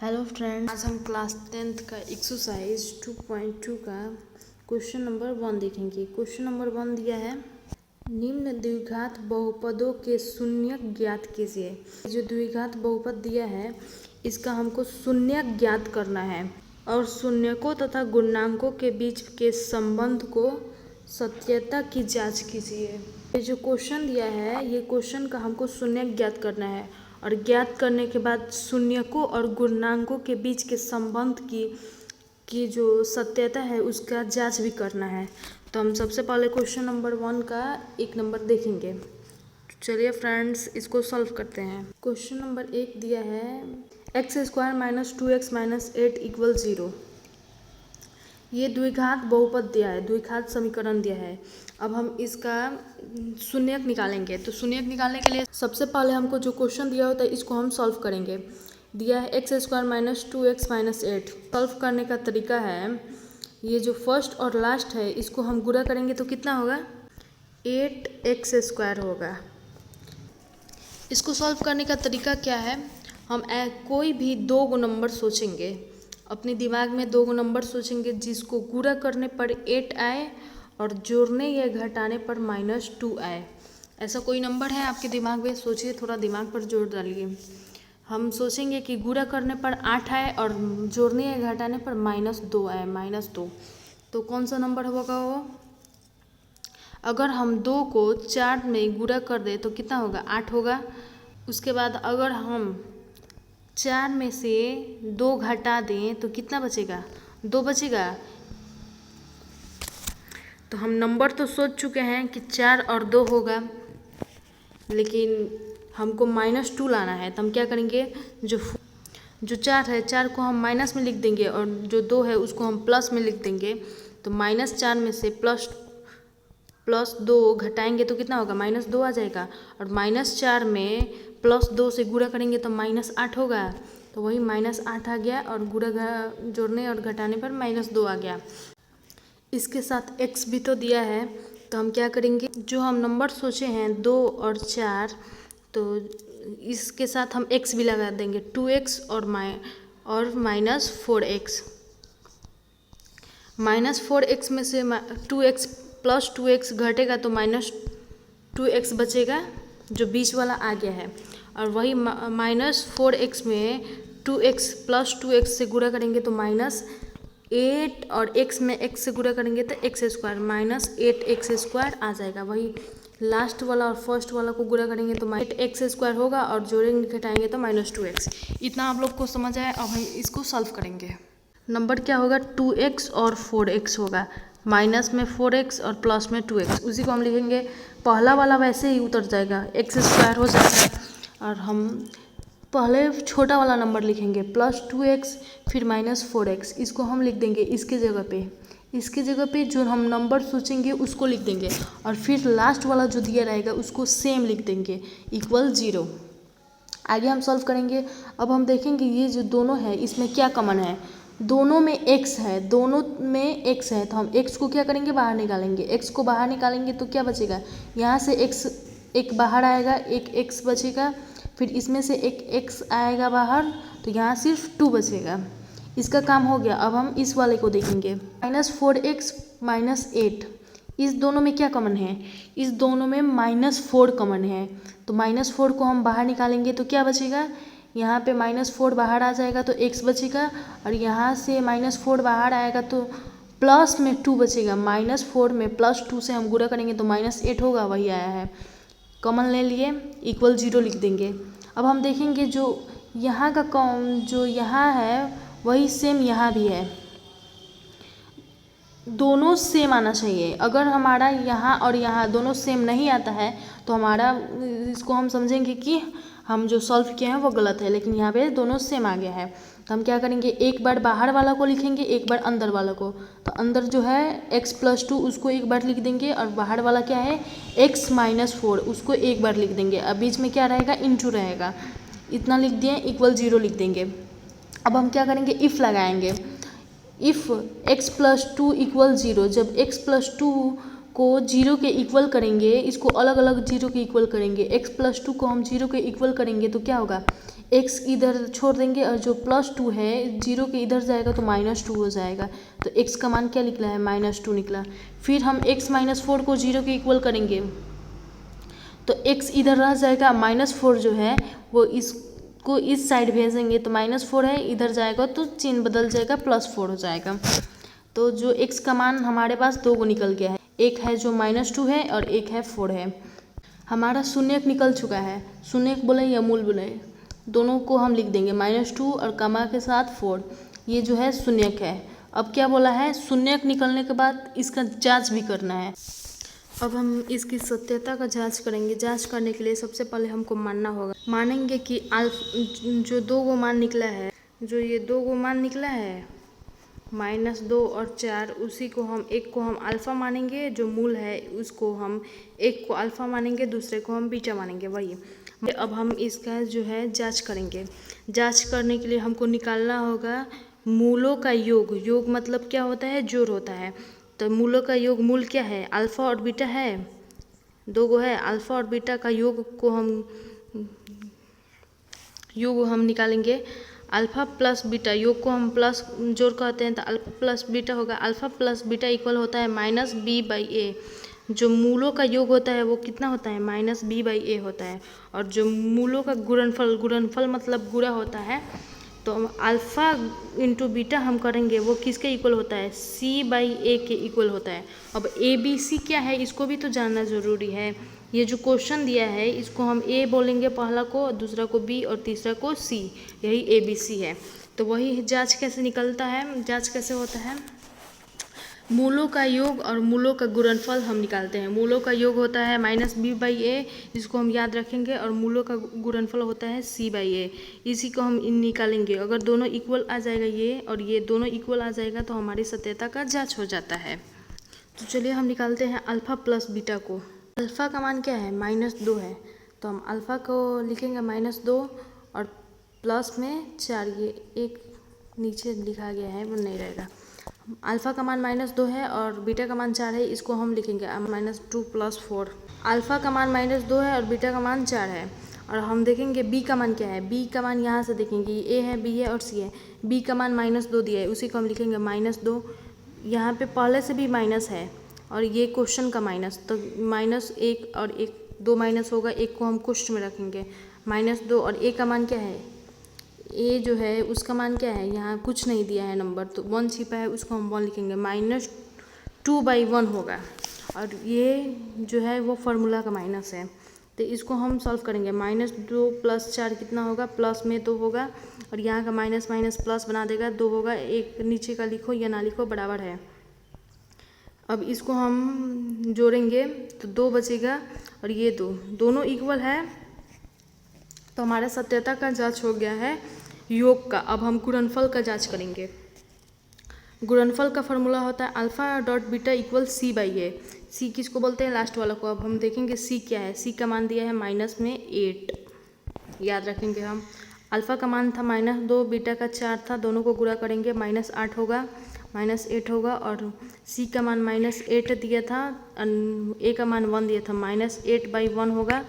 Hello friends, आज हम class 10th का एक्सरसाइज 2.2 का क्वेश्चन नंबर 1 देखेंगे। क्वेश्चन नंबर 1 दिया है, निम्न द्विघात बहुपदों के शून्यक ज्ञात कीजिए। जो द्विघात बहुपद दिया है इसका हमको शून्यक ज्ञात करना है और शून्यकों तथा गुणांकों के बीच के संबंध को सत्यता की जांच कीजिए। ये जो क्वेश्चन दिया है ये क्वेश्चन का हमको शून्यक ज्ञात करना है और ज्ञात करने के बाद शून्यकों और गुणांकों के बीच के संबंध की जो सत्यता है उसका जांच भी करना है। तो हम सबसे पहले क्वेश्चन नंबर 1 का 1 नंबर देखेंगे। चलिए फ्रेंड्स, इसको सॉल्व करते हैं। क्वेश्चन नंबर 1 दिया है, x² - 2x - 8 = 0। ये द्विघात बहुपद दिया है, द्विघात समीकरण दिया है। अब हम इसका शून्यक निकालेंगे। तो शून्यक निकालने के लिए सबसे पहले हमको जो क्वेश्चन दिया होता है इसको हम सॉल्व करेंगे। दिया है x² - 2x - 8। सॉल्व करने का तरीका है, ये जो फर्स्ट और लास्ट है इसको हम गुणा करेंगे तो कितना होगा, 8x² होगा। इसको सॉल्व करने का तरीका क्या है, हम कोई भी दो नंबर सोचेंगे, अपने दिमाग में दो नंबर सोचेंगे जिसको गुणा करने पर 8 आए और जोड़ने या घटाने पर -2 आए। ऐसा कोई नंबर है आपके दिमाग में? सोचिए, थोड़ा दिमाग पर जोर डालिए। हम सोचेंगे कि गुणा करने पर 8 आए और जोड़ने या घटाने पर -2 आए, -2। तो कौन सा नंबर होगा वो? अगर हम 2 को 4 में गुणा कर दें तो कितना होगा, 8 होगा। उसके बाद अगर हम 4 में से 2 घटा दें तो कितना बचेगा, 2 बचेगा। तो हम नंबर तो सोच चुके हैं कि 4 और 2 होगा, लेकिन हमको -2 लाना है। तो हम क्या करेंगे, जो 4 है 4 को हम माइनस में लिख देंगे और जो 2 है उसको हम प्लस में लिख देंगे। तो -4 में से प्लस 2 घटाएंगे तो कितना होगा, -2 आ जाएगा। और -4 में +2 से गुणा करेंगे तो -8 होगा। तो वही -8 आ गया और जोड़ने और घटाने पर -2 आ गया। इसके साथ x भी तो दिया है, तो हम क्या करेंगे, जो हम नंबर सोचे हैं 2 और 4, तो इसके साथ हम x भी लगा देंगे, 2x और -4x। -4x में से 2x + 2x घटेगा तो -2x बचेगा, जो बीच वाला आ गया है। और वही -4x में 2x + 2x से गुणा करेंगे तो -8 और x में x से गुणा करेंगे तो x² -8x² आ जाएगा। वही लास्ट वाला और फर्स्ट वाला को गुणा करेंगे तो -8x² होगा और जोड़ेंगे घटाएंगे तो -2x। इतना आप लोग को समझ आया। अब हम इसको सॉल्व करेंगे। नंबर क्या होगा, 2x और 4x होगा। माइनस में 4x और प्लस में 2x, उसी को हम लिखेंगे। पहला वाला वैसे ही उतर जाएगा, x² हो जाएगा। और हम पहले छोटा वाला नंबर लिखेंगे, +2x फिर -4x, इसको हम लिख देंगे इसके जगह पे। इसके जगह पे जो हम नंबर सोचेंगे उसको लिख देंगे और फिर लास्ट वाला जो दिया रहेगा उसको सेम लिख देंगे, =0। आगे हम सॉल्व करेंगे। अब हम देखेंगे ये जो दोनों है इसमें क्या कॉमन है, दोनों में x है, दोनों में x है। तो हम x को क्या करेंगे, बाहर निकालेंगे। x को बाहर निकालेंगे तो क्या बचेगा, यहाँ से x एक बाहर आएगा, एक x बचेगा, फिर इसमें से एक x आएगा बाहर, तो यहाँ सिर्फ 2 बचेगा। इसका काम हो गया। अब हम इस वाले को देखेंगे, -4x - 8, इस दोनों में क्या कॉमन है, इस दोनों में -4 कॉमन है। तो -4 को हम बाहर निकालेंगे तो क्या बचेगा, यहाँ पे -4 बाहर आ जाएगा तो x बचेगा, और यहाँ से -4 बाहर आएगा तो प्लस में 2 बचेगा। -4 में +2 से हम गुणा करेंगे तो -8 होगा, वही आया है। कॉमन ले लिए, =0 लिख देंगे। अब हम देखेंगे जो यहाँ का जो यहाँ है वही सेम यहाँ भी है, दोनों सेम आना चाहिए। अगर हमारा यहाँ और यहाँ दोनों सेम नहीं आता है तो हमारा इसको हम समझेंगे कि हम जो सॉल्व किए हैं वो गलत है, लेकिन यहाँ पे दोनों सेम आ गया है। तो हम क्या करेंगे, एक बार बाहर वाला को लिखेंगे, एक बार अंदर वाला को। तो अंदर जो है x + 2 उसको एक बार लिख देंगे, और बाहर वाला क्या है x - 4 उसको एक बार लिख देंगे। अब बीच में क्या रहेगा, इंटू रहेगा। इतना लिख दिए, =0 लिख देंगे। अब हम क्या करेंगे, इफ़ लगाएंगे। इफ़ x + 2 = 0, जब x + 2 को जीरो के इक्वल करेंगे, इसको अलग अलग जीरो के इक्वल करेंगे। x+2 को हम जीरो के इक्वल करेंगे तो क्या होगा, x इधर छोड़ देंगे और जो +2 है जीरो के इधर जाएगा तो -2 हो जाएगा। तो x का मान क्या निकला है, -2 निकला। फिर हम x-4 को जीरो के इक्वल करेंगे तो x इधर रह जाएगा, -4 जो है वो इसको इस साइड भेजेंगे तो -4 है, इधर जाएगा तो चिन्ह बदल जाएगा, +4 हो जाएगा। तो जो x का मान हमारे पास 2 को निकल गया है, एक है जो -2 है और एक है 4 है। हमारा शून्यक निकल चुका है, शून्यक बोले या मूल बोले दोनों को हम लिख देंगे, -2 और कमा के साथ 4, ये जो है शून्यक है। अब क्या बोला है, शून्यक निकलने के बाद इसका जांच भी करना है। अब हम इसकी सत्यता का जांच करेंगे। जांच करने के लिए सबसे पहले हमको मानेंगे कि जो 2 गो मान निकला है, जो ये 2 गो मान निकला है -2 और 4, उसी को हम एक को हम अल्फ़ा मानेंगे, जो मूल है उसको हम एक को अल्फ़ा मानेंगे, दूसरे को हम बीटा मानेंगे, वही। अब हम इसका जो है जांच करेंगे। जांच करने के लिए हमको निकालना होगा मूलों का योग। योग मतलब क्या होता है, जोड़ होता है। तो मूलों का योग, मूल क्या है, अल्फ़ा और बीटा है, 2 गो है, अल्फ़ा और बीटा का योग हम निकालेंगे। अल्फ़ा प्लस बीटा, योग को हम प्लस जोड़ कहते हैं, तो अल्फ़ा प्लस बीटा होगा। अल्फ़ा प्लस बीटा इक्वल होता है -b/a। जो मूलों का योग होता है वो कितना होता है, -b/a होता है। और जो मूलों का गुणनफल मतलब गुणा होता है, तो अल्फ़ा इंटू बीटा हम करेंगे, वो किसके इक्वल होता है, c/a के इक्वल होता है। अब ABC क्या है, इसको भी तो जानना ज़रूरी है। ये जो क्वेश्चन दिया है इसको हम A बोलेंगे पहला को, दूसरा को B और तीसरा को C, यही ABC है। तो वही जांच कैसे निकलता है, जांच कैसे होता है, मूलों का योग और मूलों का गुणनफल हम निकालते हैं। मूलों का योग होता है -b/a, इसको हम याद रखेंगे, और मूलों का गुणनफल होता है c/a, इसी को हम निकालेंगे। अगर दोनों इक्वल आ जाएगा ये और ये दोनों इक्वल आ जाएगा तो हमारी सत्यता का जांच हो जाता है। तो चलिए हम निकालते हैं अल्फ़ा प्लस बीटा को। अल्फ़ा का मान क्या है, -2 है, तो हम अल्फ़ा को लिखेंगे -2 और प्लस में 4, ये एक नीचे लिखा गया है वो नहीं रहेगा। अल्फ़ा का मान -2 है और बीटा का मान 4 है, इसको हम लिखेंगे -2 + 4। अल्फ़ा का मान -2 है और बीटा का मान 4 है। और हम देखेंगे बी का मान क्या है, बी का मान यहाँ से देखेंगे, ए है, बी है और सी है। बी का मान -2 दिया है, उसी को हम लिखेंगे -2। यहाँ पे पहले से भी माइनस है और ये क्वेश्चन का माइनस, तो -1 और 1, 2 माइनस होगा, एक को हम क्वेश्चन में रखेंगे -2। और ए का मान क्या है, ए जो है उसका मान क्या है, यहाँ कुछ नहीं दिया है नंबर, तो 1 छिपा है, उसको हम 1 लिखेंगे, -2/1 होगा। और ये जो है वो फार्मूला का माइनस है, तो इसको हम सॉल्व करेंगे। -2 + 4 कितना होगा, प्लस में 2 होगा और यहाँ का माइनस प्लस बना देगा, 2 होगा, एक नीचे का लिखो या ना लिखो बराबर है। अब इसको हम जोड़ेंगे तो 2 बचेगा और ये दोनों इक्वल है, तो हमारा सत्यता का जांच हो गया है योग का। अब हम गुणनफल का जांच करेंगे। गुणनफल का फॉर्मूला होता है अल्फ़ा.बीटा = c/a। सी किसको बोलते हैं, लास्ट वाला को। अब हम देखेंगे सी क्या है, सी का मान दिया है -8, याद रखेंगे हम। अल्फ़ा का मान था -2, बीटा का 4 था, दोनों को गुणा करेंगे -8 होगा, -8 होगा। और सी का मान -8 दिया था, ए का मान 1 दिया था, -8/1 होगा।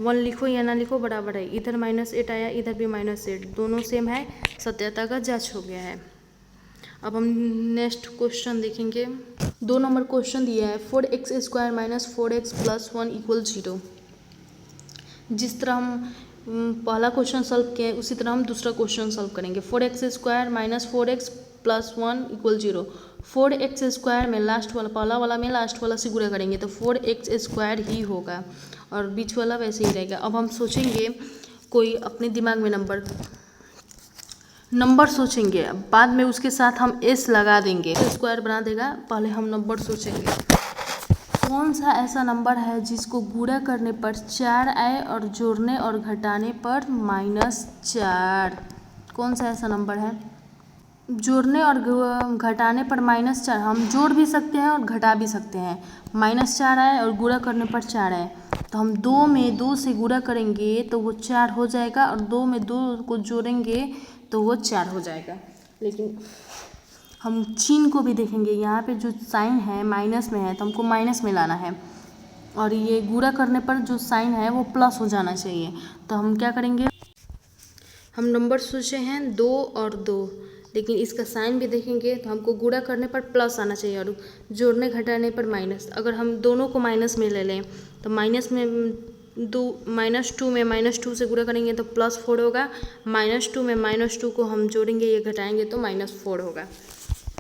1 लिखो या ना लिखो बराबर है, इधर -8 आया, इधर भी -8, दोनों सेम है, सत्यता का जांच हो गया है। अब हम नेक्स्ट क्वेश्चन देखेंगे। 2 नंबर क्वेश्चन दिया है 4x² - 4x + 1 = 0। जिस तरह हम पहला क्वेश्चन सॉल्व किया है उसी तरह हम दूसरा क्वेश्चन सॉल्व करेंगे। 4x² - 4x + 1 = 0। 4x² में लास्ट वाला, पहला वाला में लास्ट वाला से गुणा करेंगे तो 4x² ही होगा और बीच वाला वैसे ही रहेगा। अब हम सोचेंगे कोई अपने दिमाग में नंबर सोचेंगे, बाद में उसके साथ हम s लगा देंगे, स्क्वायर बना देगा। पहले हम नंबर सोचेंगे, कौन सा ऐसा नंबर है जिसको गुणा करने पर 4 आए और जोड़ने और घटाने पर -4। कौन सा ऐसा नंबर है, जोड़ने और घटाने पर -4, हम जोड़ भी सकते हैं और घटा भी सकते हैं। -4 आए और गुणा करने पर 4 आए, तो हम 2 में 2 से गुणा करेंगे तो वो 4 हो जाएगा और 2 में 2 को जोड़ेंगे तो वो 4 हो जाएगा। लेकिन हम चिन्ह को भी देखेंगे, यहाँ पे जो साइन है माइनस में है तो हमको माइनस में लाना है, और ये गुणा करने पर जो साइन है वो प्लस हो जाना चाहिए। तो हम क्या करेंगे, हम नंबर सोचे हैं 2 और 2, लेकिन इसका साइन भी देखेंगे तो हमको गुणा करने पर प्लस आना चाहिए और जोड़ने घटाने पर माइनस। अगर हम दोनों को माइनस में ले लें तो माइनस में -2 में -2 से गुणा करेंगे तो +4 होगा, -2 में -2 को हम जोड़ेंगे, ये घटाएंगे तो -4 होगा।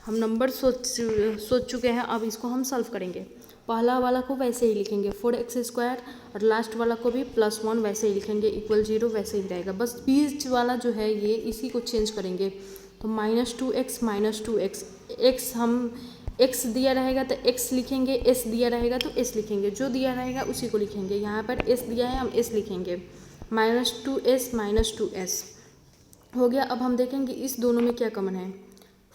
हम नंबर सोच चुके हैं, अब इसको हम सॉल्व करेंगे। पहला वाला को वैसे ही लिखेंगे 4x² और लास्ट वाला को भी +1 वैसे ही लिखेंगे, =0 वैसे ही रहेगा। बस बीच वाला जो है ये इसी को चेंज करेंगे। तो -2x -2x, x हम x दिया रहेगा तो x लिखेंगे, s दिया रहेगा तो s लिखेंगे, जो दिया रहेगा उसी को लिखेंगे। यहाँ पर s दिया है हम s लिखेंगे, -2s -2s हो गया। अब हम देखेंगे इस दोनों में क्या कॉमन है,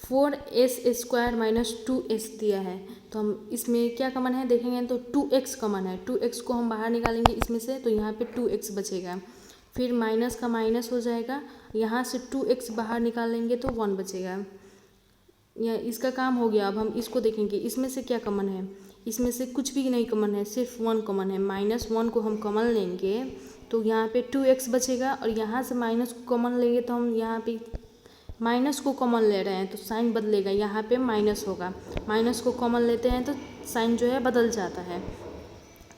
4s² -2s दिया है तो हम इसमें क्या कॉमन है देखेंगे तो 2x कॉमन है। 2x को हम बाहर निकालेंगे इसमें से तो यहाँ पे 2x बचेगा, फिर माइनस का माइनस हो जाएगा, यहाँ से 2x बाहर निकालेंगे तो 1 बचेगा। या इसका काम हो गया। अब हम इसको देखेंगे इसमें से क्या कॉमन है, इसमें से कुछ भी नहीं कॉमन है, सिर्फ 1 कॉमन है। -1 को हम कॉमन लेंगे तो यहाँ पे 2x बचेगा, और यहाँ से माइनस को कॉमन लेंगे तो हम यहाँ पे माइनस को कॉमन ले रहे हैं तो साइन बदलेगा, यहाँ पे माइनस होगा। माइनस को कॉमन लेते हैं तो साइन जो है बदल जाता है,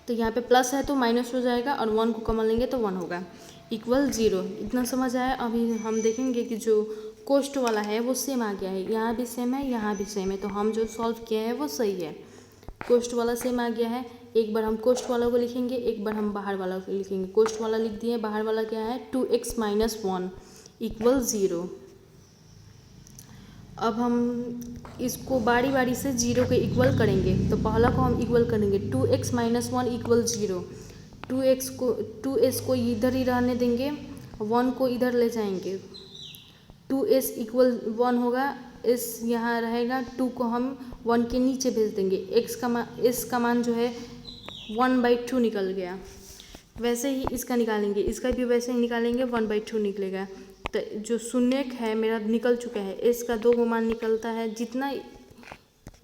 तो यहाँ पे प्लस है तो माइनस हो जाएगा, और 1 को कॉमन लेंगे तो 1 होगा, =0। इतना समझ आया। अभी हम देखेंगे कि जो कोष्ट वाला है वो सेम आ गया है, यहाँ भी सेम है, यहाँ भी सेम है, तो हम जो सॉल्व किए हैं वो सही है। कोष्ट वाला सेम आ गया है। एक बार हम कोष्ट वाला को लिखेंगे, एक बार हम बाहर वाला को लिखेंगे। कोष्ट वाला लिख दिए, बाहर वाला क्या है 2x - 1 =0। अब हम इसको बारी बारी से 0 के इक्वल करेंगे। तो पहला को हम इक्वल करेंगे, 2x - 1 =0। 2s को इधर ही रहने देंगे, 1 को इधर ले जाएंगे, 2s = 1 होगा, s यहाँ रहेगा, 2 को हम 1 के नीचे भेज देंगे, s का मान जो है 1/2 निकल गया। वैसे ही इसका निकालेंगे, इसका भी वैसे ही निकालेंगे, 1/2 निकलेगा। तो जो शून्यक है मेरा निकल चुका है, s का 2 मान निकलता है, जितना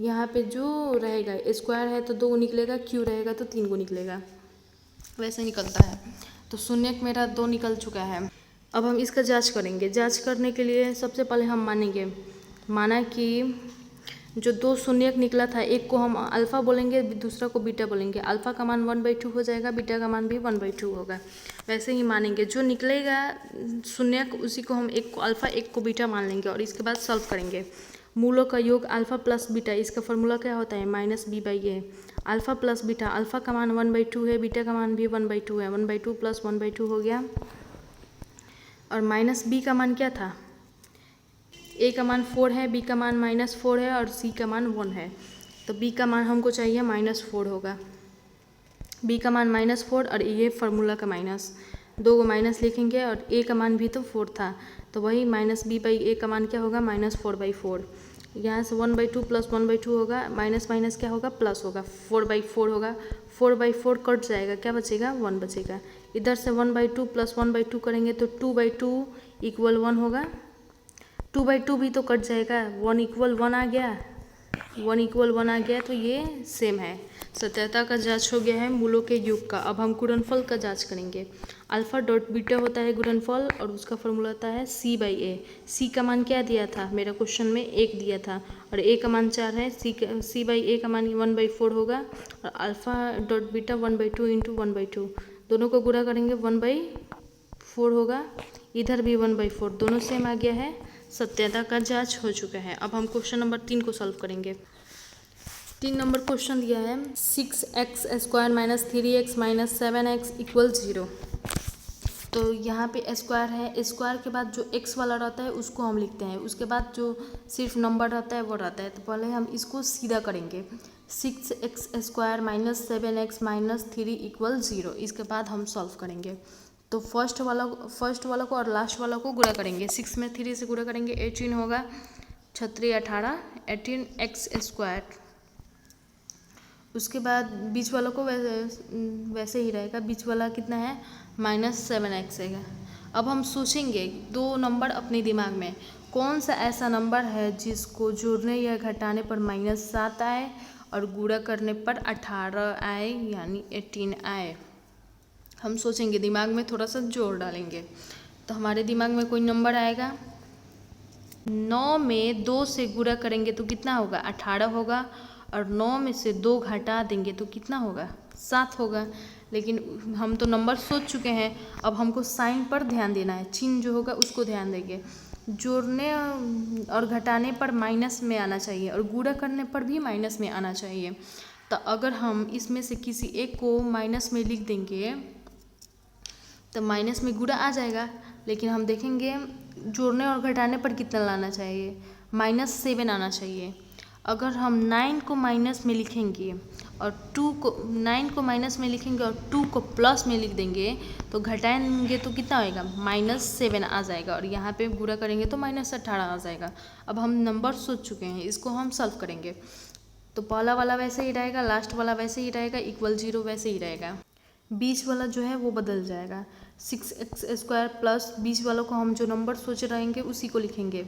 यहाँ पे जो रहेगा स्क्वायर है तो 2 निकलेगा, q रहेगा तो 3 निकलेगा, वैसे निकलता है। तो शून्यक मेरा 2 निकल चुका है। अब हम इसका जांच करेंगे। जांच करने के लिए सबसे पहले हम माना कि जो 2 शून्यक निकला था, एक को हम अल्फ़ा बोलेंगे, दूसरा को बीटा बोलेंगे। अल्फ़ा का मान 1/2 हो जाएगा, बीटा का मान भी 1/2 होगा। वैसे ही मानेंगे, जो निकलेगा शून्यक उसी को हम एक को अल्फ़ा एक को बीटा मान लेंगे, और इसके बाद सॉल्व करेंगे। मूलों का योग अल्फ़ा प्लस बीटा, इसका फॉर्मूला क्या होता है -b/a। Alpha plus beta, alpha का मान 1/2 है, बीटा का मान भी 1/2 है, 1/2 + 1/2 हो गया। और -b का मान क्या था, a का मान 4 है, b का मान -4 है, और c का मान 1 है। तो b का मान हमको चाहिए -4 होगा, b का मान -4 और ये फार्मूला का माइनस, 2 को माइनस लिखेंगे, और a का मान भी तो 4 था, तो वही -b/a का मान क्या होगा -4/4। यहाँ से 1/2 + 1/2 होगा, माइनस माइनस क्या होगा प्लस होगा, 4/4 होगा, 4/4 कट जाएगा, क्या बचेगा 1 बचेगा। इधर से 1/2 + 1/2 करेंगे तो 2/2 = 1 होगा, 2/2 भी तो कट जाएगा, 1 = 1 आ गया, 1 = 1 आ गया, तो ये सेम है। सत्यता का जांच हो गया है मूलों के योग का। अब हम गुणनफल का जांच करेंगे। अल्फ़ा डॉट बीटा होता है गुणनफल, और उसका फॉर्मूला होता है c/a। c का मान क्या दिया था, मेरा क्वेश्चन में 1 दिया था, और a का मान 4 है, c/a का मान 1/4 होगा, और अल्फ़ा डॉट बीटा 1/2 × 1/2, दोनों को गुणा करेंगे 1/4 होगा, इधर भी 1/4, दोनों सेम आ गया है। सत्यता का जांच हो चुका है। अब हम क्वेश्चन नंबर 3 को सॉल्व करेंगे। 3 नंबर क्वेश्चन दिया है 6x² - 3x - 7x = 0। तो यहाँ पे स्क्वायर है, स्क्वायर के बाद जो x वाला रहता है उसको हम लिखते हैं, उसके बाद जो सिर्फ नंबर रहता है वो रहता है। तो पहले हम इसको सीधा करेंगे, 6x² - 7x - 3 = 0। इसके बाद हम सॉल्व करेंगे। तो फर्स्ट वाला को और लास्ट वाला को गुणा करेंगे, 6 में 3 से गुणा करेंगे 18 होगा, 6×3 = 18, 18x²। उसके बाद बीच वाला को वैसे ही रहेगा, बीच वाला कितना है -7x है। अब हम सोचेंगे 2 नंबर अपने दिमाग में, कौन सा ऐसा नंबर है जिसको जोड़ने या घटाने पर -7 आए और गुणा करने पर 18 आए यानी 18 आए। हम सोचेंगे, दिमाग में थोड़ा सा जोर डालेंगे तो हमारे दिमाग में कोई नंबर आएगा। 9 में 2 से गुणा करेंगे तो कितना होगा? 18 होगा। और 9 में से 2 घटा देंगे तो कितना होगा? 7 होगा। लेकिन हम तो नंबर सोच चुके हैं, अब हमको साइन पर ध्यान देना है, चिन्ह जो होगा उसको ध्यान देंगे। जोड़ने और घटाने पर माइनस में आना चाहिए और गुणा करने पर भी माइनस में आना चाहिए। तो अगर हम इसमें से किसी एक को माइनस में लिख देंगे तो माइनस में गुणा आ जाएगा। लेकिन हम देखेंगे जोड़ने और घटाने पर कितना लाना चाहिए? -7 आना चाहिए। अगर हम 9 को माइनस में लिखेंगे और 9 को माइनस में लिखेंगे और 2 को प्लस में लिख देंगे तो घटाएंगे तो कितना होएगा? -7 आ जाएगा। और यहाँ पे गुणा करेंगे तो -18 आ जाएगा। अब हम नंबर सोच चुके हैं, इसको हम सॉल्व करेंगे। तो पहला वाला वैसे ही रहेगा, लास्ट वाला वैसे ही रहेगा, इक्वल 0 वैसे ही रहेगा। बीच वाला जो है वो बदल जाएगा। 6x² प्लस बीच वालों को हम जो नंबर सोचे रहेंगे उसी को लिखेंगे।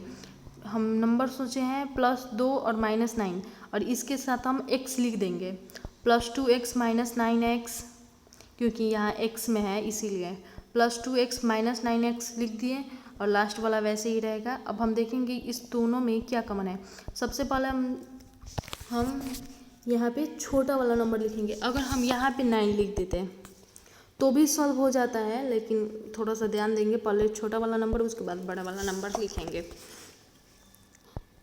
हम नंबर सोचे हैं +2 और -9 और इसके साथ हम x लिख देंगे। +2x -9x, क्योंकि यहाँ x में है इसीलिए +2x -9x लिख दिए और लास्ट वाला वैसे ही रहेगा। अब हम देखेंगे इस दोनों में क्या कॉमन है। सबसे पहले हम यहाँ पे छोटा वाला नंबर लिखेंगे। अगर हम यहाँ पे 9 लिख देते हैं तो भी सॉल्व हो जाता है, लेकिन थोड़ा सा ध्यान देंगे, पहले छोटा वाला नंबर उसके बाद बड़ा वाला नंबर लिखेंगे।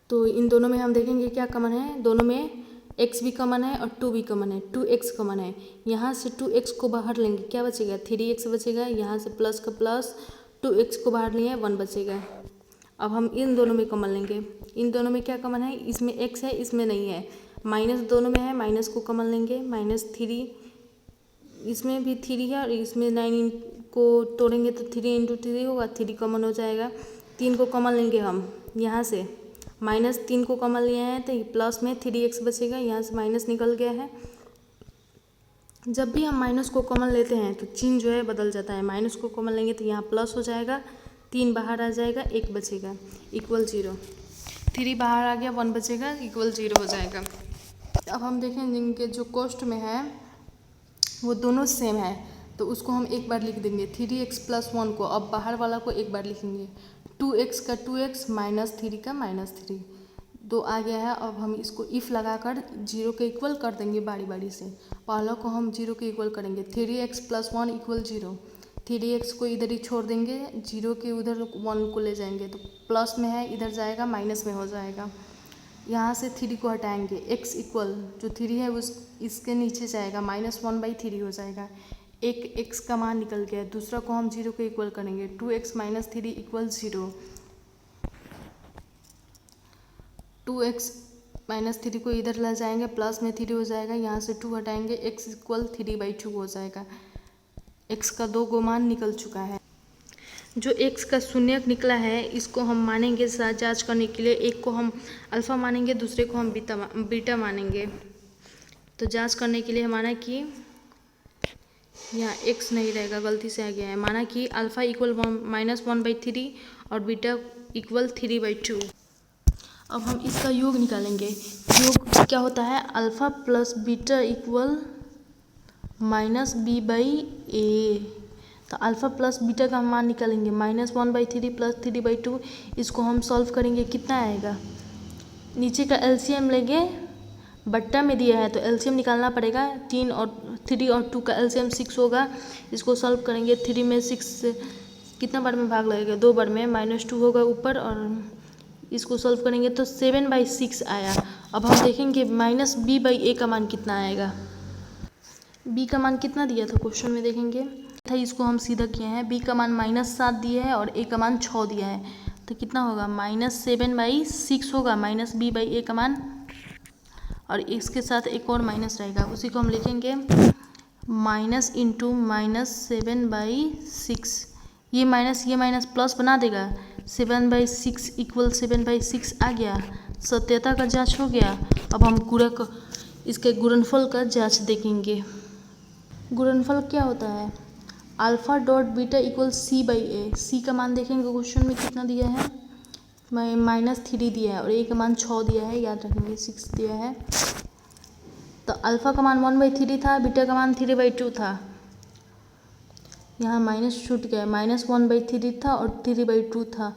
तो इन दोनों में हम देखेंगे क्या कॉमन है। दोनों में x भी कॉमन है और 2 भी कॉमन है, 2x कॉमन है। यहाँ से 2x को बाहर लेंगे, क्या बचेगा? 3x बचेगा। यहाँ से प्लस का प्लस 2x को बाहर लिए 1 बचेगा। अब हम इन दोनों में कॉमन लेंगे। इन दोनों में क्या कॉमन है? इसमें x है, इसमें नहीं है। माइनस दोनों में है, माइनस को कॉमन लेंगे। -3, इसमें भी 3 है और इसमें 9 को तोड़ेंगे तो 3 × 3 होगा, 3 कॉमन हो जाएगा। 3 को कॉमन लेंगे हम यहाँ से, -3 को कॉमन लिए हैं तो प्लस में 3x बचेगा। यहाँ से माइनस निकल गया है। जब भी हम माइनस को कॉमन लेते हैं तो चिन्ह जो है बदल जाता है। माइनस को कॉमन लेंगे तो यहाँ प्लस हो जाएगा, 3 बाहर आ जाएगा, 1 बचेगा, इक्वल 0। 3 बाहर आ गया, 1 बचेगा, इक्वल 0 हो जाएगा। अब हम देखें जिनके जो कोष्ठ में है वो दोनों सेम है तो उसको हम एक बार लिख देंगे। 3x + 1 को अब बाहर वाला को एक बार लिखेंगे। 2x का 2x -3 का -3, 2 आ गया है। अब हम इसको इफ़ लगाकर 0 के इक्वल कर देंगे बारी बारी से। पहला को हम 0 के इक्वल करेंगे, 3x + 1 = 0। 3x को इधर ही छोड़ देंगे, 0 के उधर 1 को ले जाएंगे तो प्लस में है, इधर जाएगा माइनस में हो जाएगा। यहाँ से 3 को हटाएंगे, x इक्वल जो 3 है उस इसके नीचे जाएगा, -1/3 हो जाएगा। एक x का मान निकल गया। दूसरा को हम 0 के इक्वल करेंगे, 2x - 3 = 0। 2x - 3 को इधर ले जाएंगे, प्लस में 3 हो जाएगा। यहाँ से 2 हटाएंगे, x इक्वल 3/2 हो जाएगा। x का 2 गो मान निकल चुका है। जो x का शून्यक निकला है इसको हम मानेंगे जांच करने के लिए। एक को हम अल्फ़ा मानेंगे, दूसरे को हम बीटा मानेंगे। तो जांच करने के लिए माना कि यहाँ x नहीं रहेगा, गलती से आ गया है। माना कि अल्फ़ा इक्वल -1/3 और बीटा इक्वल 3/2। अब हम इसका योग निकालेंगे। योग क्या होता है? Alpha plus beta equal -b/a। तो अल्फ़ा प्लस बीटा का हम मान निकालेंगे, -1/3 + 3/2। इसको हम सॉल्व करेंगे, कितना आएगा? नीचे का एलसीएम लेंगे, बट्टा में दिया है तो एलसीएम निकालना पड़ेगा। 3 और 2 का एलसीएम 6 होगा। इसको सॉल्व करेंगे, 3 में 6 कितना बार में भाग लगेगा? 2 बार में, -2 होगा ऊपर। और इसको सॉल्व करेंगे तो 7/6 आया। अब हम देखेंगे -b/a का मान कितना आएगा। b का मान कितना दिया था क्वेश्चन में, देखेंगे था, इसको हम सीधा किए हैं। b का मान -7 दिया है और a का मान 6 दिया है तो कितना होगा? -7/6 होगा, -b/a का मान। और इसके साथ एक और माइनस रहेगा, उसी को हम लिखेंगे माइनस इंटू -7/6। ये माइनस प्लस बना देगा। 7/6 = 7/6 आ गया। सत्यता का जांच हो गया। अब हम इसके गुणनफल का जांच देखेंगे। गुणनफल क्या होता है? Alpha dot beta equal c/a। c का मान देखेंगे क्वेश्चन में कितना दिया है, -3 दिया है और ए का मान 6 दिया है, याद रखेंगे 6 दिया है। तो अल्फ़ा का मान 1/3 था, बीटा का मान 3/2 था। यहाँ माइनस छूट गया, -1/3 था और 3/2 था।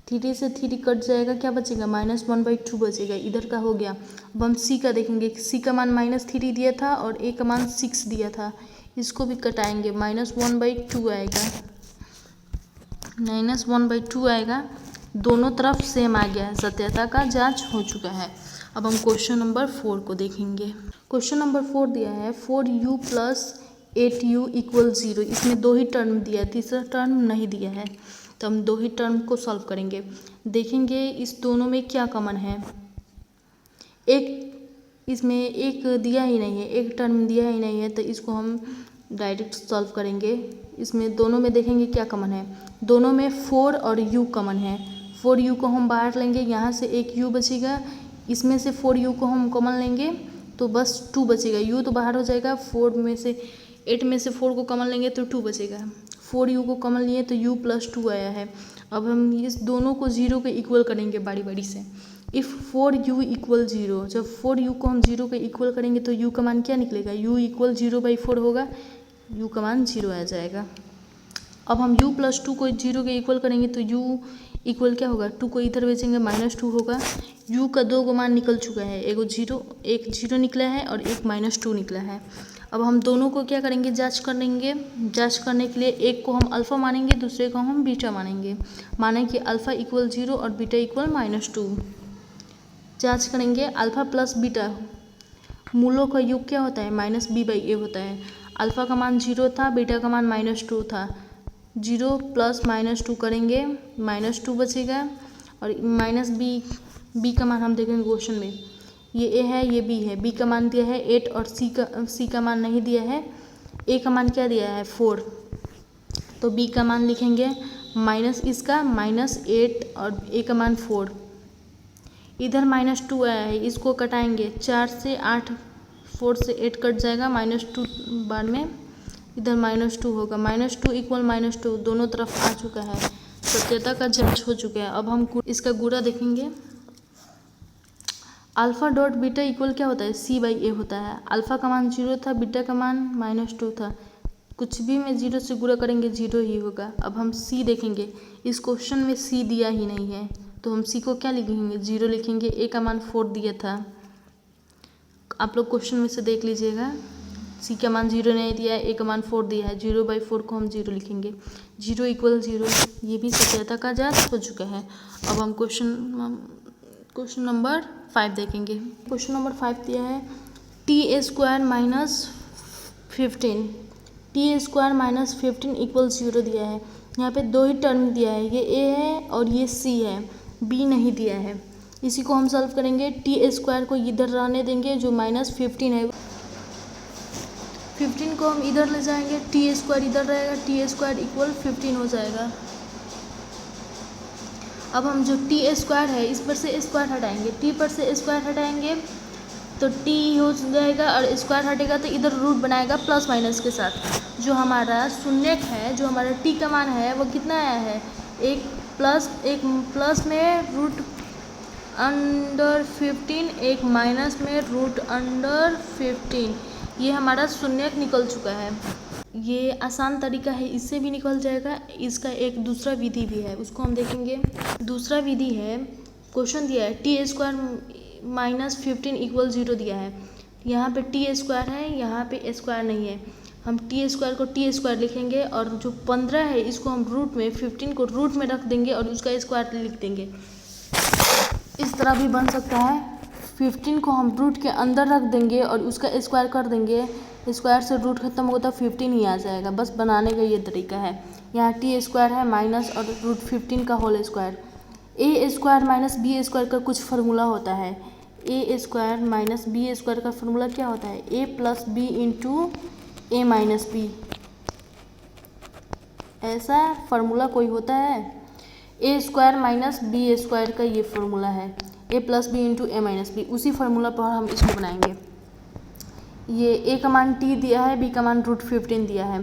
3 से 3 कट जाएगा, क्या बचेगा -1/2 बचेगा, इधर का हो गया। अब हम सी का देखेंगे, सी का मान -3 दिया था और ए का मान 6 दिया था, इसको भी कटाएंगे, -1/2 आएगा, -1/2 आएगा। दोनों तरफ सेम आ गया है, सत्यता का जांच हो चुका है। अब हम क्वेश्चन नंबर 4 को देखेंगे। क्वेश्चन नंबर 4 दिया है 4u + 8u = 0। इसमें 2 ही टर्म दिया है, तीसरा टर्म नहीं दिया है, तो हम 2 ही टर्म को सॉल्व करेंगे। देखेंगे इस दोनों में क्या कॉमन है। इसमें एक दिया ही नहीं है, एक टर्म दिया ही नहीं है, तो इसको हम डायरेक्ट सॉल्व करेंगे। इसमें दोनों में देखेंगे क्या कॉमन है। दोनों में 4 और u कॉमन है। 4u को हम बाहर लेंगे, यहाँ से एक u बचेगा, इसमें से 4u को हम कॉमन लेंगे तो बस 2 बचेगा। u तो बाहर हो जाएगा, 8 में से 4 को कॉमन लेंगे तो 2 बचेगा। 4u को कॉमन लिए तो u + 2 आया है। अब हम इस दोनों को 0 के इक्वल करेंगे बारी बारी से। इफ़ 4u = 0, जब 4u को हम 0 के इक्वल करेंगे तो u का मान क्या निकलेगा, u = 0/4 होगा, u का मान 0 आ जाएगा। अब हम u + 2 को 0 के इक्वल करेंगे तो u इक्वल क्या होगा, 2 को इधर भेजेंगे -2 होगा। u का 2 मान निकल चुका है, एक 0 निकला है और एक -2 निकला है। अब हम दोनों को क्या करेंगे, जांच करेंगे। जांच करने के लिए एक को हम अल्फ़ा मानेंगे, दूसरे को हम बीटा मानेंगे। माने कि अल्फ़ा = 0 और बीटा = -2। जांच करेंगे अल्फ़ा + बीटा, मूलों का योग क्या होता है, -b/a होता है। अल्फ़ा का मान 0 था, बीटा का मान -2 था। 0 + -2 करेंगे, -2 बचेगा और -b का मान हम देखेंगे क्वेश्चन में। ये a है, ये b है, b का मान दिया है 8 और c का मान नहीं दिया है। a का मान क्या दिया है 4, तो b का मान लिखेंगे माइनस इसका -8 और a का मान 4। इधर -2 आया है, इसको कटाएंगे, 4 से 8, 4 से 8 कट जाएगा, -2 बाद में इधर -2 होगा, -2 = -2 दोनों तरफ आ चुका है, सत्यता का जांच हो चुका है। अब हम इसका गुणा देखेंगे। अल्फ़ा डॉट बीटा इक्वल क्या होता है, c/a होता है। अल्फ़ा का मान 0 था, बीटा का मान -2 था, कुछ भी में 0 से गुणा करेंगे 0 ही होगा। अब हम c देखेंगे, इस क्वेश्चन में c दिया ही नहीं है, तो हम c को क्या लिखेंगे, 0 लिखेंगे। a का मान 4 दिया था, आप लोग क्वेश्चन में से देख लीजिएगा, c का मान 0 नहीं दिया है, a का मान 4 दिया है, 0/4 को हम 0 लिखेंगे, 0 = 0। ये भी सत्यता का जांच हो चुका है। अब हम क्वेश्चन नंबर 5 देखेंगे। क्वेश्चन नंबर 5 दिया है t² - 15, t² - 15 = 0 दिया है। यहाँ पे 2 ही टर्म दिया है, ये a है और ये c है, b नहीं दिया है। इसी को हम सॉल्व करेंगे। t² को इधर रहने देंगे, जो -15 है, 15 को हम इधर ले जाएंगे, t² इधर रहेगा, t² = 15 हो जाएगा। अब हम जो t² है इस पर से स्क्वायर हटाएंगे, t पर से स्क्वायर हटाएंगे तो t हो जाएगा और स्क्वायर हटेगा तो इधर रूट बनाएगा प्लस माइनस के साथ। जो हमारा शून्यक है, जो हमारा t का मान है वो कितना आया है, एक प्लस में √15, एक माइनस में √15। ये हमारा शून्यक निकल चुका है। ये आसान तरीका है, इससे भी निकल जाएगा। इसका एक दूसरा विधि भी है, उसको हम देखेंगे। दूसरा विधि है, क्वेश्चन दिया है t² - 15 = 0 दिया है। यहाँ पे t² है, यहाँ पे स्क्वायर नहीं है, हम t² को t² लिखेंगे और जो 15 है इसको हम रूट में, 15 को रूट में रख देंगे और उसका स्क्वायर लिख देंगे। इस तरह भी बन सकता है, 15 को हम रूट के अंदर रख देंगे और उसका स्क्वायर कर देंगे, स्क्वायर से रूट खत्म होगा तो 15 ही आ जाएगा। बस बनाने का ये तरीका है। यहाँ t² है माइनस और √15 का होल स्क्वायर। a² - b² का कुछ फार्मूला होता है, a² - b² का फार्मूला क्या होता है, a + b × a - b। ऐसा फार्मूला कोई होता है, a² - b² का ये फार्मूला है, a + b × a - b। उसी फार्मूला पर हम इसको बनाएंगे। ये a का मान t दिया है, b का मान √15 दिया है।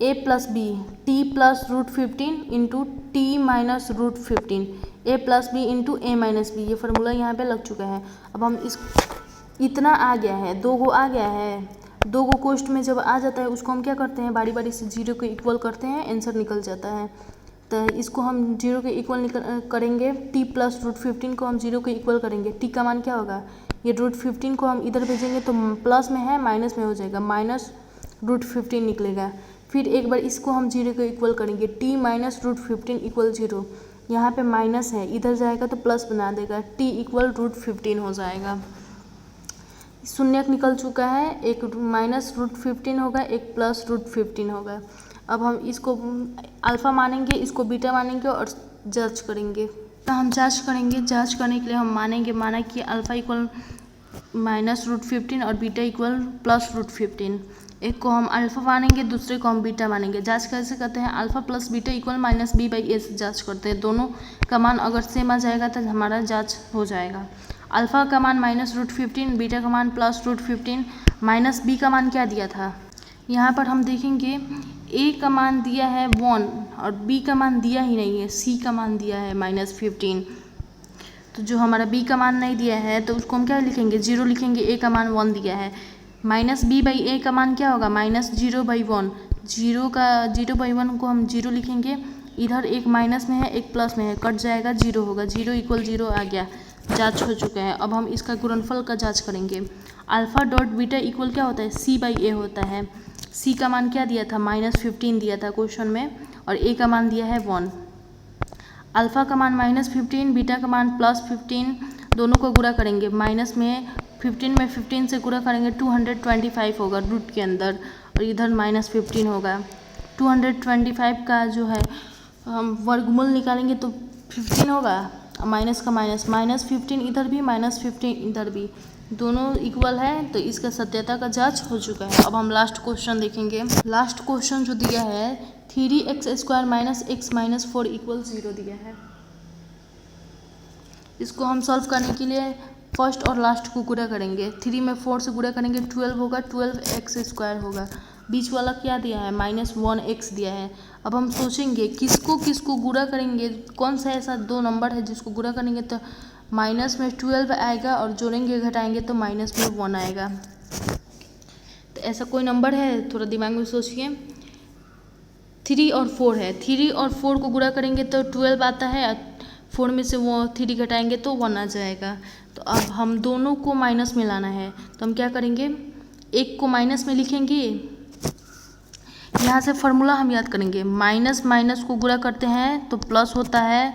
a plus b t plus root 15 into t minus root 15 a plus b into a minus b, ये फार्मूला यहाँ पे लग चुका है। अब हम इस इतना आ गया है, 2 गो आ गया है, 2 गो कोष्ट में जब आ जाता है उसको हम क्या करते हैं, बारी बारी से जीरो के इक्वल करते हैं, आंसर निकल जाता है। तो इसको हम जीरो के इक्वल करेंगे, टी प्लस रूट 15 को हम जीरो के इक्वल करेंगे, टी का मान क्या होगा, ये रूट 15 को हम इधर भेजेंगे तो प्लस में है माइनस में हो जाएगा, माइनस रूट 15 निकलेगा। फिर एक बार इसको हम जीरो के इक्वल करेंगे, t minus root 15 equal zero, यहाँ पे माइनस है, इधर जाएगा तो प्लस बना देगा, टी इक्वल रूट 15 हो जाएगा। शून्यक निकल चुका है, एक माइनस रूट 15 होगा, एक प्लस रूट 15 होगा। अब हम इसको अल्फ़ा मानेंगे, इसको बीटा मानेंगे और जांच करेंगे। तो हम जांच करेंगे, जांच करने के लिए हम माना कि अल्फ़ा इक्वल माइनस रूट 15 और बीटा इक्वल प्लस रूट 15। एक को हम अल्फ़ा मानेंगे, दूसरे को हम बीटा मानेंगे। जांच कैसे करते हैं, alpha plus beta equal minus B by A से जाँच करते हैं। दोनों का मान अगर सेम आ जाएगा तो हमारा जाँच हो जाएगा। अल्फ़ा का मान माइनस रूट 15, बीटा का मान प्लस रूट 15, माइनस बी का मान क्या दिया था, यहाँ पर हम देखेंगे ए का मान दिया है 1 और बी का मान दिया ही नहीं है, सी का मान दिया है माइनस 15। तो जो हमारा बी का मान नहीं दिया है तो उसको हम क्या लिखेंगे, 0 लिखेंगे, ए का मान 1 दिया है। माइनस बी बाई ए का मान क्या होगा, माइनस 0/1, 0/1 को हम 0 लिखेंगे, इधर एक माइनस में है एक प्लस में है, कट जाएगा 0 होगा, 0 इक्वल 0 आ गया, जांच हो चुका है। अब हम इसका गुणनफल का जांच करेंगे। अल्फ़ा डॉट बीटा इक्वल क्या होता है, सी बाई ए होता है। सी का मान क्या दिया था, माइनस 15 दिया था क्वेश्चन में, और ए का मान दिया है 1। अल्फ़ा का मान माइनस 15, बीटा का मान प्लस 15, दोनों को गुणा करेंगे, माइनस में 15 से गुणा करेंगे 225 होगा रूट के अंदर, और इधर माइनस 15 होगा। 225 का जो है हम वर्गमूल निकालेंगे तो 15 होगा, माइनस का माइनस, माइनस 15 इधर भी, माइनस 15 इधर भी, दोनों इक्वल है, तो इसका सत्यता का जांच हो चुका है। अब हम लास्ट क्वेश्चन देखेंगे। लास्ट क्वेश्चन जो दिया है 3x² minus x minus 4 equal 0 दिया है। इसको हम सॉल्व करने के लिए फर्स्ट और लास्ट को गुणा करेंगे। 3 में 4 से गुणा करेंगे 12 होगा, 12x² होगा। बीच वाला क्या दिया है, -1x दिया है। अब हम सोचेंगे किसको किसको गुणा करेंगे, कौन सा ऐसा 2 नंबर है जिसको गुणा करेंगे तो माइनस में 12 आएगा और जोड़ेंगे घटाएंगे तो माइनस में 1 आएगा। तो ऐसा कोई नंबर है, थोड़ा दिमाग में सोचिए। 3 और 4 है, 3 और 4 को गुणा करेंगे तो 12 आता है, 4 में से वो 3 घटाएंगे तो 1 आ जाएगा। तो अब हम दोनों को माइनस में लाना है, तो हम क्या करेंगे, एक को माइनस में लिखेंगे, यहाँ से फार्मूला हम याद करेंगे, माइनस माइनस को गुणा करते हैं तो प्लस होता है,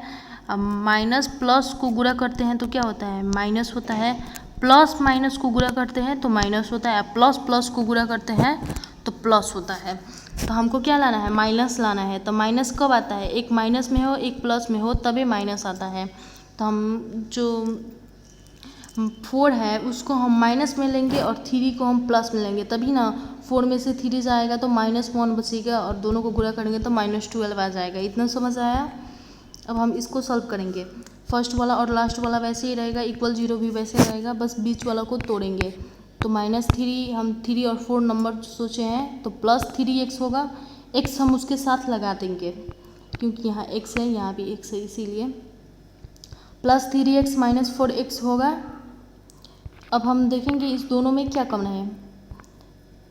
अब माइनस प्लस को गुणा करते हैं तो क्या होता है, माइनस होता है, प्लस माइनस को गुणा करते हैं तो माइनस होता है, प्लस प्लस को गुणा करते हैं तो प्लस होता है। तो हमको क्या लाना है, माइनस लाना है। तो माइनस कब आता है, एक माइनस में हो एक प्लस में हो तभी माइनस आता है। तो हम जो 4 है उसको हम माइनस में लेंगे और 3 को हम प्लस में लेंगे, तभी ना 4 में से 3 जाएगा तो -1 बचेगा और दोनों को गुणा करेंगे तो -12 आ जाएगा। इतना समझ आया। अब हम इसको सॉल्व करेंगे। फर्स्ट वाला और लास्ट वाला वैसे ही रहेगा, इक्वल 0 भी वैसे ही रहेगा, बस बीच वाला को तोड़ेंगे। तो -3 हम 3 और 4 नंबर सोचे हैं तो +3x होगा, x हम उसके साथ लगा देंगे क्योंकि यहाँ x है यहाँ भी x है, इसीलिए +3x -4x होगा। अब हम देखेंगे इस दोनों में क्या कॉमन है,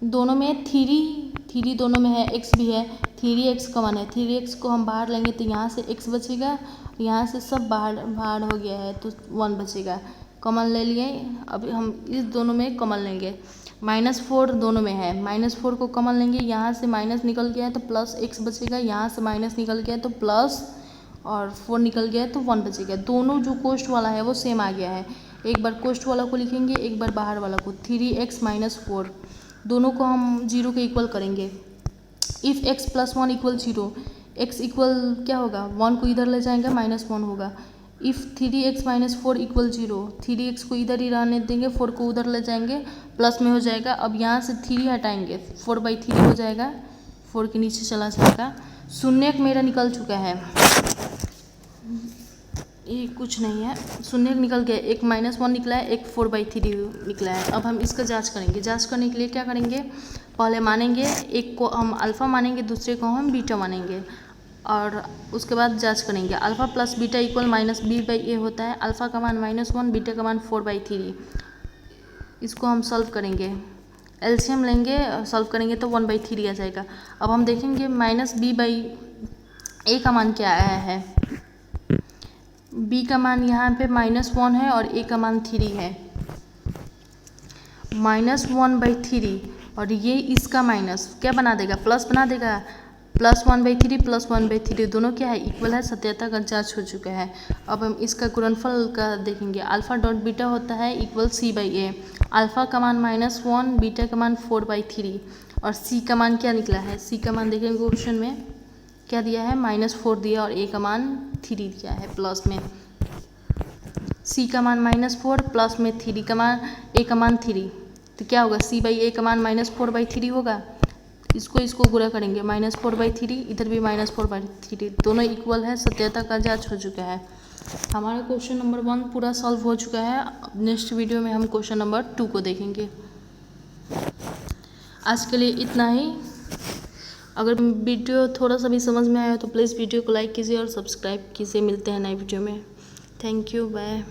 दोनों में 3 दोनों में है, x भी है, 3x कॉमन है, 3x को हम बाहर लेंगे तो यहाँ से x बचेगा, यहाँ से सब बाहर हो गया है तो 1 बचेगा, कॉमन ले लिए। अब हम इस दोनों में कॉमन लेंगे, -4 दोनों में है, -4 को कॉमन लेंगे, यहाँ से माइनस निकल गया है तो +x बचेगा, यहाँ से माइनस निकल गया तो प्लस और 4 निकल गया है तो 1 बचेगा। दोनों जो कोष्ट वाला है वो सेम आ गया है, एक बार कोष्ट वाला को लिखेंगे एक बार बाहर वाला को। 3x - 4 दोनों को हम 0 के इक्वल करेंगे। इफ़ x + 1 = 0, x इक्वल क्या होगा, 1 को इधर ले जाएंगे -1 होगा। इफ़ 3x - 4 = 0, 3x को इधर ही रहने देंगे, 4 को उधर ले जाएंगे, प्लस में हो जाएगा। अब यहाँ से 3 हटाएंगे, 4/3 हो जाएगा, 4 के नीचे चला जाएगा। शून्यक मेरा निकल चुका है, ये कुछ नहीं है, शून्यक निकल गया, एक -1 निकला है, एक 4/3 निकला है। अब हम इसका जांच करेंगे। जांच करने के लिए क्या करेंगे, पहले मानेंगे एक को हम अल्फ़ा मानेंगे, दूसरे को हम बीटा मानेंगे और उसके बाद जांच करेंगे। Alpha plus beta equal minus B by A होता है। अल्फ़ा का मान -1, बीटा का मान 4/3। इसको हम सॉल्व करेंगे, एलसीएम लेंगे, सॉल्व करेंगे तो 1/3 आ जाएगा। अब हम देखेंगे माइनस बी बाई ए का मान क्या आया है। बी का मान यहाँ पे -1 है और ए का मान 3 है। -1/3 और ये इसका माइनस क्या बना देगा, प्लस बना देगा। +1/3 +1/3 दोनों क्या है, इक्वल है। सत्यता का जांच हो चुका है। अब हम इसका गुणनफल का देखेंगे। अल्फ़ा डॉट बीटा होता है इक्वल c/a। अल्फ़ा का मान -1, बीटा का मान 4/3 और c का मान क्या निकला है। c का मान देखेंगे क्वेश्चन में क्या दिया है, -4 दिया और a का मान 3 दिया है प्लस में। c का मान -4 प्लस में 3 का मान a का मान 3, तो क्या होगा, c/a का मान -4/3 होगा। इसको गुणा करेंगे, -4/3, इधर भी -4/3, दोनों इक्वल है। सत्यता का जांच हो चुका है। हमारा क्वेश्चन नंबर 1 पूरा सॉल्व हो चुका है। अब नेक्स्ट वीडियो में हम क्वेश्चन नंबर 2 को देखेंगे। आज के लिए इतना ही। अगर वीडियो थोड़ा सा भी समझ में आया तो प्लीज़ वीडियो को लाइक कीजिए और सब्सक्राइब कीजिए। मिलते हैं नए वीडियो में। Thank you, bye.